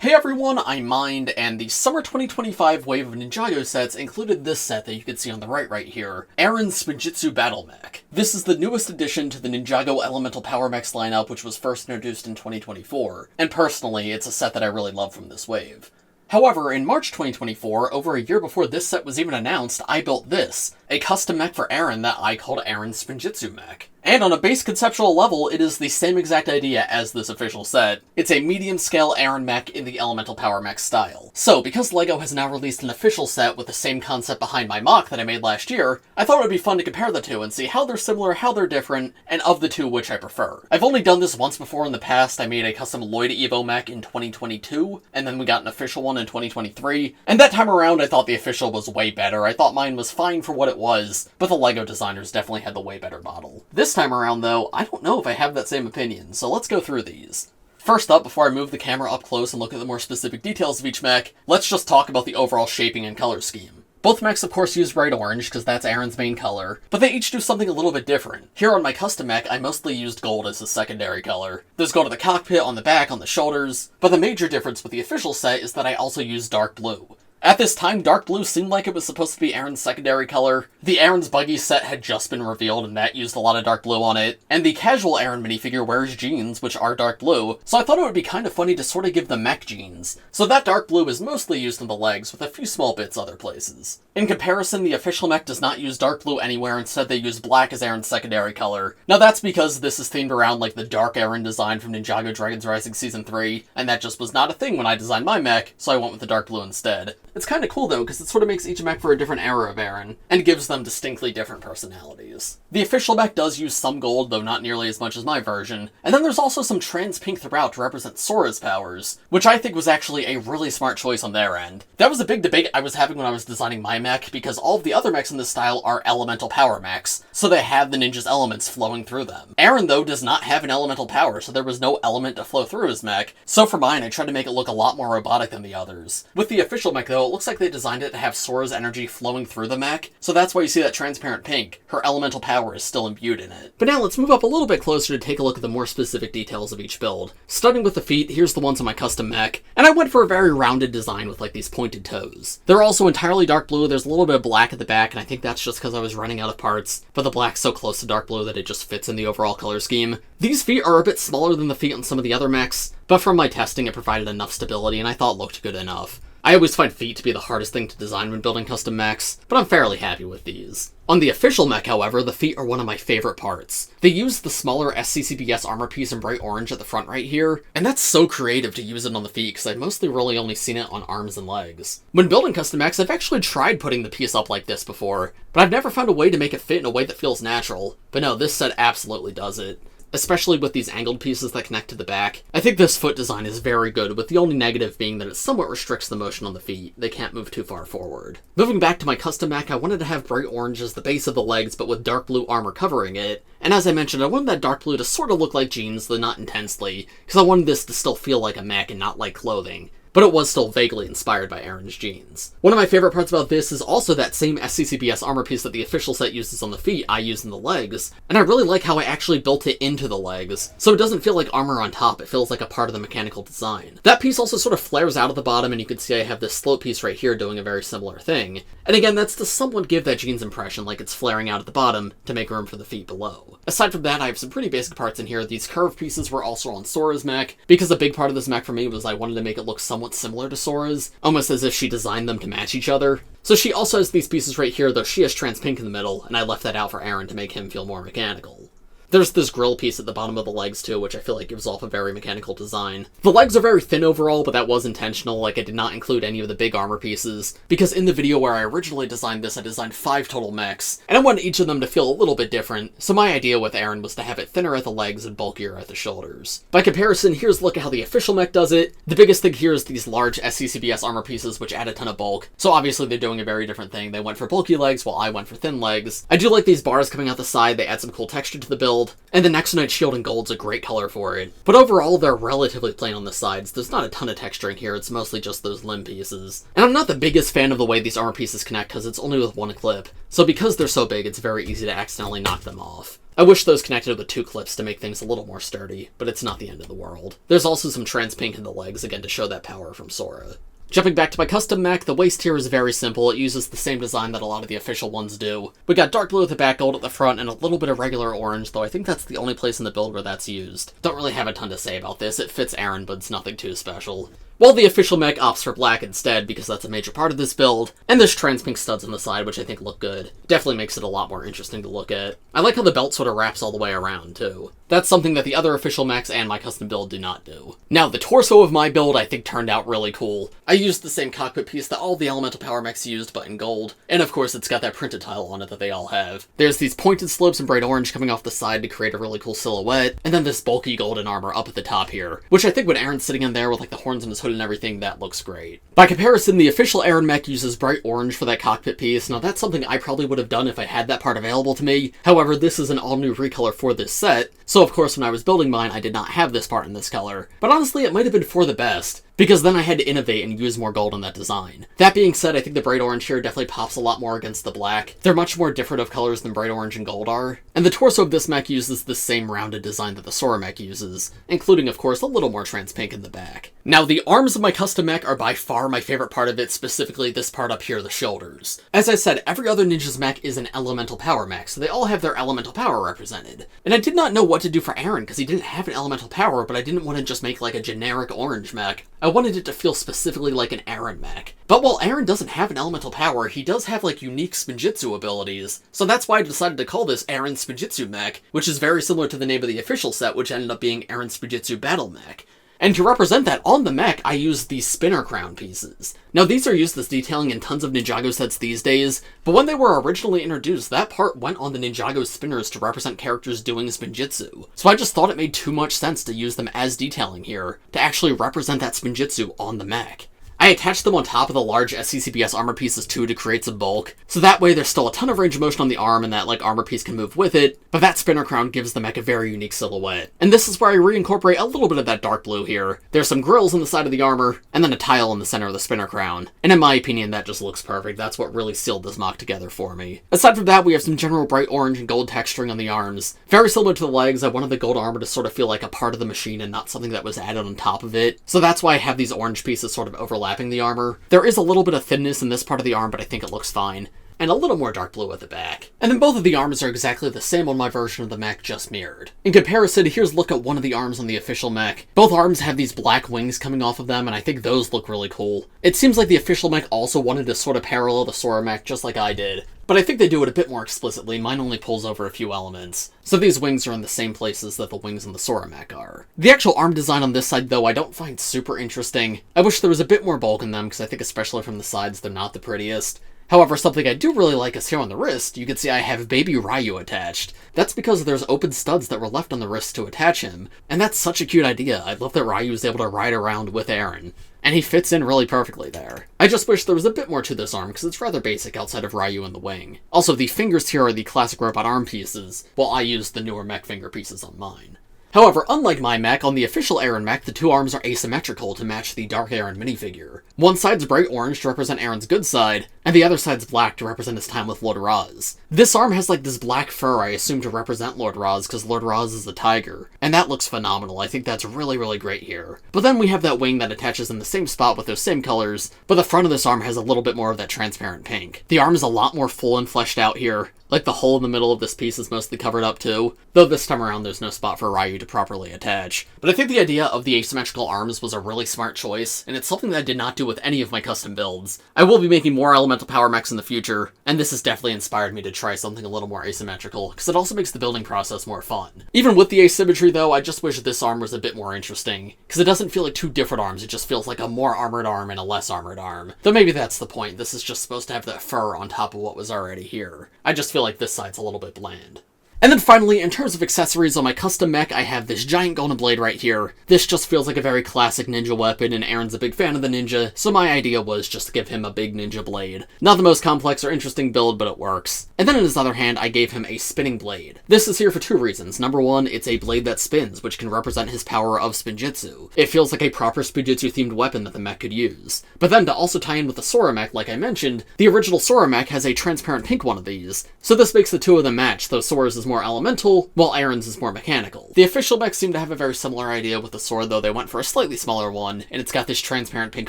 Hey everyone, I'm Mind, and the summer 2025 wave of Ninjago sets included this set that you can see on the right here, Arin's Spinjitzu Mech. This is the newest addition to the Ninjago Elemental Power Mechs lineup, which was first introduced in 2024, and personally, it's a set that I really love from this wave. However, in March 2024, over a year before this set was even announced, I built this, a custom mech for Arin that I called Arin's Spinjitzu Mech. And on a base conceptual level, it is the same exact idea as this official set. It's a medium-scale Arin mech in the Elemental Power Mech style. So, because LEGO has now released an official set with the same concept behind my mock that I made last year, I thought it would be fun to compare the two and see how they're similar, how they're different, and of the two, which I prefer. I've only done this once before in the past. I made a custom Lloyd Evo mech in 2022, and then we got an official one in 2023, and that time around I thought the official was way better. I thought mine was fine for what it was, but the LEGO designers definitely had the way better model. This time around, though, I don't know if I have that same opinion, so let's go through these. First up, before I move the camera up close and look at the more specific details of each mech, let's just talk about the overall shaping and color scheme. Both mechs of course use bright orange, because that's Arin's main color, but they each do something a little bit different. Here on my custom mech, I mostly used gold as a secondary color. There's gold on the cockpit, on the back, on the shoulders, but the major difference with the official set is that I also used dark blue. At this time, dark blue seemed like it was supposed to be Arin's secondary color. The Arin's Buggy set had just been revealed and that used a lot of dark blue on it. And the casual Arin minifigure wears jeans, which are dark blue, so I thought it would be kind of funny to sort of give them mech jeans. So that dark blue is mostly used on the legs, with a few small bits other places. In comparison, the official mech does not use dark blue anywhere, instead they use black as Arin's secondary color. Now that's because this is themed around like the dark Arin design from Ninjago Dragons Rising Season 3, and that just was not a thing when I designed my mech, so I went with the dark blue instead. It's kind of cool though, because it sort of makes each mech for a different era of Arin, and gives them distinctly different personalities. The official mech does use some gold, though not nearly as much as my version, and then there's also some trans pink throughout to represent Sora's powers, which I think was actually a really smart choice on their end. That was a big debate I was having when I was designing my mech, because all of the other mechs in this style are elemental power mechs, so they have the ninja's elements flowing through them. Arin, though, does not have an elemental power, so there was no element to flow through his mech, so for mine I tried to make it look a lot more robotic than the others. With the official mech, though, it looks like they designed it to have Sora's energy flowing through the mech, so that's why you see that transparent pink. Her elemental power is still imbued in it. But now let's move up a little bit closer to take a look at the more specific details of each build. Starting with the feet, here's the ones on my custom mech, and I went for a very rounded design with like these pointed toes. They're also entirely dark blue, there's a little bit of black at the back, and I think that's just because I was running out of parts, but the black's so close to dark blue that it just fits in the overall color scheme. These feet are a bit smaller than the feet on some of the other mechs, but from my testing it provided enough stability and I thought it looked good enough. I always find feet to be the hardest thing to design when building custom mechs, but I'm fairly happy with these. On the official mech, however, the feet are one of my favorite parts. They use the smaller SCCBS armor piece in bright orange at the front right here, and that's so creative to use it on the feet because I've mostly really only seen it on arms and legs. When building custom mechs, I've actually tried putting the piece up like this before, but I've never found a way to make it fit in a way that feels natural. But no, this set absolutely does it. Especially with these angled pieces that connect to the back. I think this foot design is very good, with the only negative being that it somewhat restricts the motion on the feet. They can't move too far forward. Moving back to my custom mech, I wanted to have bright orange as the base of the legs, but with dark blue armor covering it. And as I mentioned, I wanted that dark blue to sort of look like jeans, though not intensely, because I wanted this to still feel like a mech and not like clothing. But it was still vaguely inspired by Arin's jeans. One of my favorite parts about this is also that same SCCBS armor piece that the official set uses on the feet, I use in the legs, and I really like how I actually built it into the legs, so it doesn't feel like armor on top, it feels like a part of the mechanical design. That piece also sort of flares out at the bottom, and you can see I have this slope piece right here doing a very similar thing. And again, that's to somewhat give that jeans impression, like it's flaring out at the bottom to make room for the feet below. Aside from that, I have some pretty basic parts in here. These curved pieces were also on Sora's mech, because a big part of this mech for me was I wanted to make it look somewhat similar to Sora's, almost as if she designed them to match each other. So she also has these pieces right here, though she has trans pink in the middle, and I left that out for Arin to make him feel more mechanical. There's this grill piece at the bottom of the legs too, which I feel like gives off a very mechanical design. The legs are very thin overall, but that was intentional, like I did not include any of the big armor pieces, because in the video where I originally designed this, I designed 5 total mechs, and I wanted each of them to feel a little bit different, so my idea with Arin was to have it thinner at the legs and bulkier at the shoulders. By comparison, here's a look at how the official mech does it. The biggest thing here is these large SCCBS armor pieces, which add a ton of bulk, so obviously they're doing a very different thing. They went for bulky legs, while I went for thin legs. I do like these bars coming out the side, they add some cool texture to the build, shield, and the Nexonite shield in gold's a great color for it. But overall, they're relatively plain on the sides. There's not a ton of texturing here, it's mostly just those limb pieces. And I'm not the biggest fan of the way these armor pieces connect because it's only with one clip, so because they're so big, it's very easy to accidentally knock them off. I wish those connected with 2 clips to make things a little more sturdy, but it's not the end of the world. There's also some trans pink in the legs, again to show that power from Sora. Jumping back to my custom mech, the waist here is very simple. It uses the same design that a lot of the official ones do. We got dark blue at the back, gold at the front, and a little bit of regular orange, though I think that's the only place in the build where that's used. Don't really have a ton to say about this. It fits Arin, but it's nothing too special. While the official mech opts for black instead, because that's a major part of this build, and there's trans pink studs on the side, which I think look good. Definitely makes it a lot more interesting to look at. I like how the belt sort of wraps all the way around, too. That's something that the other official mechs and my custom build do not do. Now, the torso of my build I think turned out really cool. I used the same cockpit piece that all the Elemental Power mechs used, but in gold. And of course, it's got that printed tile on it that they all have. There's these pointed slopes in bright orange coming off the side to create a really cool silhouette, and then this bulky golden armor up at the top here, which I think when Arin's sitting in there with like the horns on his hood and everything, that looks great. By comparison, the official Arin mech uses bright orange for that cockpit piece. Now that's something I probably would have done if I had that part available to me. However, this is an all-new recolor for this set, so of course when I was building mine I did not have this part in this color. But honestly, it might have been for the best, because then I had to innovate and use more gold in that design. That being said, I think the bright orange here definitely pops a lot more against the black. They're much more different of colors than bright orange and gold are. And the torso of this mech uses the same rounded design that the Sora mech uses, including of course a little more trans pink in the back. Now the arms of my custom mech are by far my favorite part of it, specifically this part up here, the shoulders. As I said, every other ninja's mech is an elemental power mech, so they all have their elemental power represented. And I did not know what to do for Arin because he didn't have an elemental power, but I didn't want to just make like a generic orange mech. I wanted it to feel specifically like an Arin mech. But while Arin doesn't have an elemental power, he does have like unique Spinjitzu abilities, so that's why I decided to call this Arin Spinjitzu Mech, which is very similar to the name of the official set, which ended up being Arin Spinjitzu Battle Mech. And to represent that on the mech, I used these spinner crown pieces. Now these are used as detailing in tons of Ninjago sets these days, but when they were originally introduced, that part went on the Ninjago spinners to represent characters doing Spinjitzu. So I just thought it made too much sense to use them as detailing here, to actually represent that Spinjitzu on the mech. I attached them on top of the large SCCBS armor pieces too to create some bulk, so that way there's still a ton of range of motion on the arm and that like armor piece can move with it, but that spinner crown gives the mech a very unique silhouette. And this is where I reincorporate a little bit of that dark blue here. There's some grills on the side of the armor, and then a tile in the center of the spinner crown. And in my opinion, that just looks perfect. That's what really sealed this mock together for me. Aside from that, we have some general bright orange and gold texturing on the arms. Very similar to the legs, I wanted the gold armor to sort of feel like a part of the machine and not something that was added on top of it. So that's why I have these orange pieces sort of overlapping the armor. There is a little bit of thinness in this part of the arm, but I think it looks fine. And a little more dark blue at the back. And then both of the arms are exactly the same on my version of the mech, just mirrored. In comparison, here's a look at one of the arms on the official mech. Both arms have these black wings coming off of them, and I think those look really cool. It seems like the official mech also wanted to sort of parallel the Sora mech, just like I did. But I think they do it a bit more explicitly. Mine only pulls over a few elements. So these wings are in the same places that the wings on the Sora mech are. The actual arm design on this side, though, I don't find super interesting. I wish there was a bit more bulk in them, because I think especially from the sides, they're not the prettiest. However, something I do really like is here on the wrist, you can see I have baby Ryu attached. That's because there's open studs that were left on the wrist to attach him, and that's such a cute idea. I love that Ryu is able to ride around with Arin, and he fits in really perfectly there. I just wish there was a bit more to this arm, because it's rather basic outside of Ryu and the wing. Also, the fingers here are the classic robot arm pieces, while I used the newer mech finger pieces on mine. However, unlike my mech, on the official Arin mech, the two arms are asymmetrical to match the Dark Arin minifigure. One side's bright orange to represent Arin's good side, and the other side's black to represent his time with Lord Raz. This arm has like this black fur I assume to represent Lord Raz, because Lord Raz is the tiger, and that looks phenomenal. I think that's really, really great here. But then we have that wing that attaches in the same spot with those same colors, but the front of this arm has a little bit more of that transparent pink. The arm is a lot more full and fleshed out here. Like, the hole in the middle of this piece is mostly covered up too, though this time around there's no spot for Ryu to properly attach. But I think the idea of the asymmetrical arms was a really smart choice, and it's something that I did not do with any of my custom builds. I will be making more Elemental Power Mechs in the future, and this has definitely inspired me to try something a little more asymmetrical, because it also makes the building process more fun. Even with the asymmetry though, I just wish this arm was a bit more interesting, because it doesn't feel like two different arms, it just feels like a more armored arm and a less armored arm. Though maybe that's the point, this is just supposed to have that fur on top of what was already here. I just feel like this side's a little bit bland. And then finally, in terms of accessories on my custom mech, I have this giant golden blade right here. This just feels like a very classic ninja weapon, and Arin's a big fan of the ninja, so my idea was just to give him a big ninja blade. Not the most complex or interesting build, but it works. And then in his other hand, I gave him a spinning blade. This is here for two reasons. Number one, it's a blade that spins, which can represent his power of Spinjitzu. It feels like a proper Spinjitzu-themed weapon that the mech could use. But then to also tie in with the Sora mech, like I mentioned, the original Sora mech has a transparent pink one of these, so this makes the two of them match, though Sora's is more elemental, while Arin's is more mechanical. The official mechs seem to have a very similar idea with the sword, though they went for a slightly smaller one, and it's got this transparent pink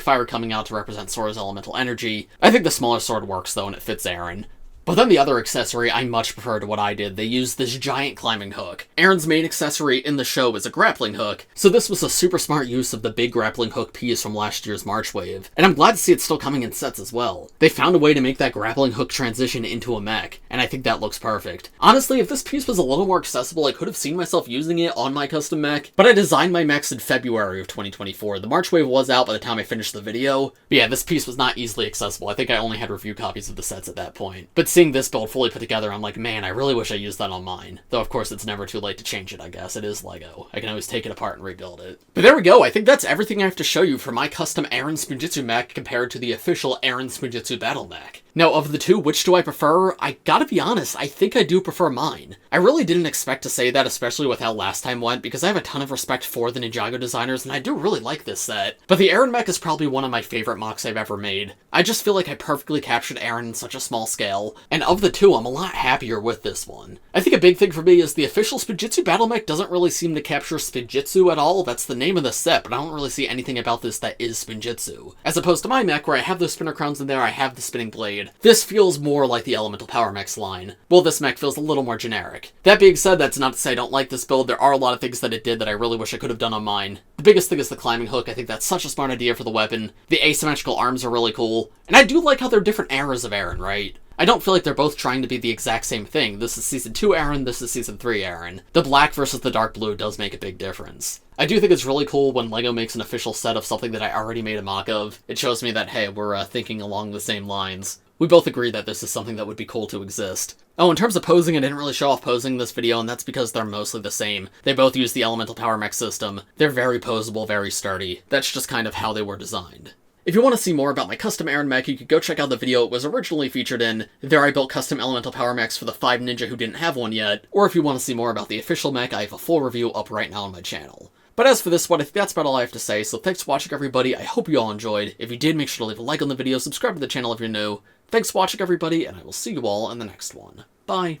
fire coming out to represent Sora's elemental energy. I think the smaller sword works though, and it fits Arin. But then the other accessory I much prefer to what I did. They used this giant climbing hook. Arin's main accessory in the show is a grappling hook, so this was a super smart use of the big grappling hook piece from last year's March wave. And I'm glad to see it's still coming in sets as well. They found a way to make that grappling hook transition into a mech, and I think that looks perfect. Honestly, if this piece was a little more accessible, I could have seen myself using it on my custom mech, but I designed my mechs in February of 2024. The March wave was out by the time I finished the video. But yeah, this piece was not easily accessible. I think I only had review copies of the sets at that point. But seeing this build fully put together, I'm like, man, I really wish I used that on mine. Though, of course, it's never too late to change it, I guess. It is LEGO. I can always take it apart and rebuild it. But there we go. I think that's everything I have to show you for my custom Arin Spinjitzu Mech compared to the official Arin Spinjitzu Battle Mech. Now, of the two, which do I prefer? I gotta be honest, I think I do prefer mine. I really didn't expect to say that, especially with how last time went, because I have a ton of respect for the Ninjago designers, and I do really like this set. But the Arin mech is probably one of my favorite mechs I've ever made. I just feel like I perfectly captured Arin in such a small scale, and of the two, I'm a lot happier with this one. I think a big thing for me is the official Spinjitzu Battle Mech doesn't really seem to capture Spinjitzu at all. That's the name of the set, but I don't really see anything about this that is Spinjitzu. As opposed to my mech, where I have those spinner crowns in there, I have the spinning blade. This feels more like the Elemental Power Mech's line. Well, this mech feels a little more generic. That being said, that's not to say I don't like this build. There are a lot of things that it did that I really wish I could have done on mine. The biggest thing is the climbing hook. I think that's such a smart idea for the weapon. The asymmetrical arms are really cool. And I do like how they're different eras of Arin, right? I don't feel like they're both trying to be the exact same thing. This is Season 2 Arin, this is Season 3 Arin. The black versus the dark blue does make a big difference. I do think it's really cool when LEGO makes an official set of something that I already made a mock of. It shows me that, hey, we're thinking along the same lines. We both agree that this is something that would be cool to exist. Oh, in terms of posing, I didn't really show off posing in this video, and that's because they're mostly the same. They both use the Elemental Power Mech system. They're very posable, very sturdy. That's just kind of how they were designed. If you want to see more about my custom Arin mech, you could go check out the video it was originally featured in. There I built custom Elemental Power Mechs for the 5 ninja who didn't have one yet. Or if you want to see more about the official mech, I have a full review up right now on my channel. But as for this one, I think that's about all I have to say, so thanks for watching everybody, I hope you all enjoyed. If you did, make sure to leave a like on the video, subscribe to the channel if you're new. Thanks for watching everybody, and I will see you all in the next one. Bye!